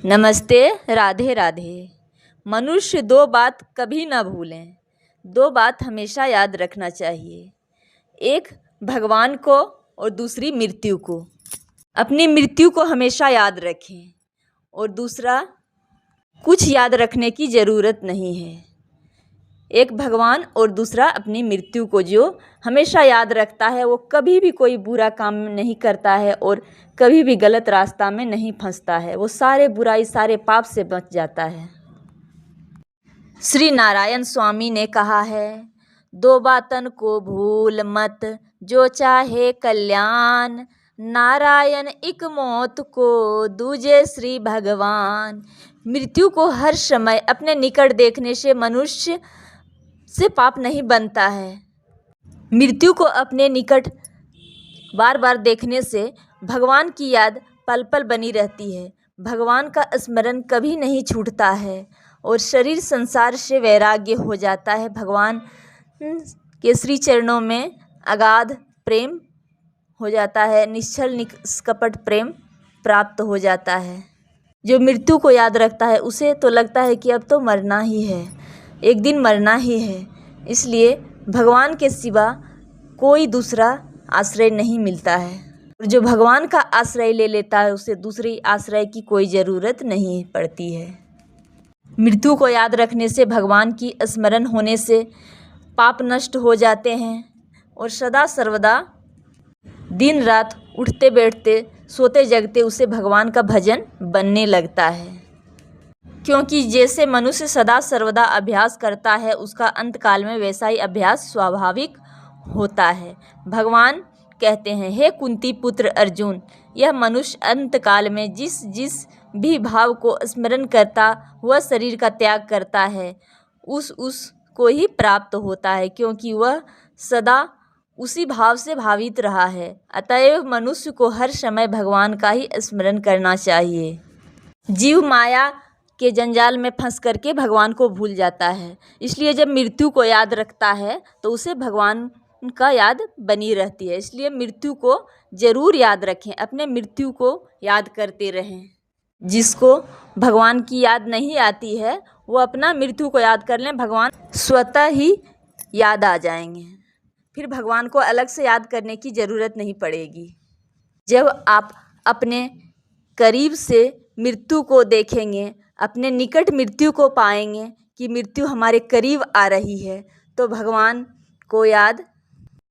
नमस्ते। राधे राधे। मनुष्य दो बात कभी ना भूलें, दो बात हमेशा याद रखना चाहिए। एक भगवान को और दूसरी मृत्यु को। अपनी मृत्यु को हमेशा याद रखें और दूसरा कुछ याद रखने की ज़रूरत नहीं है। एक भगवान और दूसरा अपनी मृत्यु को जो हमेशा याद रखता है वो कभी भी कोई बुरा काम नहीं करता है और कभी भी गलत रास्ता में नहीं फंसता है। वो सारे बुराई सारे पाप से बच जाता है। श्री नारायण स्वामी ने कहा है, दो बातन को भूल मत, जो चाहे कल्याण। नारायण एक मौत को, दूजे श्री भगवान। मृत्यु को हर समय अपने निकट देखने से मनुष्य से पाप नहीं बनता है। मृत्यु को अपने निकट बार बार देखने से भगवान की याद पल पल बनी रहती है। भगवान का स्मरण कभी नहीं छूटता है और शरीर संसार से वैराग्य हो जाता है। भगवान के श्री चरणों में अगाध प्रेम हो जाता है, निश्चल निष्कपट प्रेम प्राप्त हो जाता है। जो मृत्यु को याद रखता है उसे तो लगता है कि अब तो मरना ही है, एक दिन मरना ही है। इसलिए भगवान के सिवा कोई दूसरा आश्रय नहीं मिलता है और जो भगवान का आश्रय ले लेता है उसे दूसरी आश्रय की कोई ज़रूरत नहीं पड़ती है। मृत्यु को याद रखने से, भगवान की स्मरण होने से पाप नष्ट हो जाते हैं और सदा सर्वदा दिन रात उठते बैठते सोते जगते उसे भगवान का भजन बनने लगता है। क्योंकि जैसे मनुष्य सदा सर्वदा अभ्यास करता है उसका अंतकाल में वैसा ही अभ्यास स्वाभाविक होता है। भगवान कहते हैं, हे कुंती पुत्र अर्जुन, यह मनुष्य अंतकाल में जिस जिस भी भाव को स्मरण करता हुआ शरीर का त्याग करता है उसको ही प्राप्त होता है, क्योंकि वह सदा उसी भाव से भावित रहा है। अतएव मनुष्य को हर समय भगवान का ही स्मरण करना चाहिए। जीव माया के जंजाल में फंस करके भगवान को भूल जाता है। इसलिए जब मृत्यु को याद रखता है तो उसे भगवान का याद बनी रहती है। इसलिए मृत्यु को ज़रूर याद रखें, अपने मृत्यु को याद करते रहें। जिसको भगवान की याद नहीं आती है वो अपना मृत्यु को याद कर लें, भगवान स्वतः ही याद आ जाएंगे। फिर भगवान को अलग से याद करने की ज़रूरत नहीं पड़ेगी। जब आप अपने करीब से मृत्यु को देखेंगे, अपने निकट मृत्यु को पाएंगे कि मृत्यु हमारे करीब आ रही है, तो भगवान को याद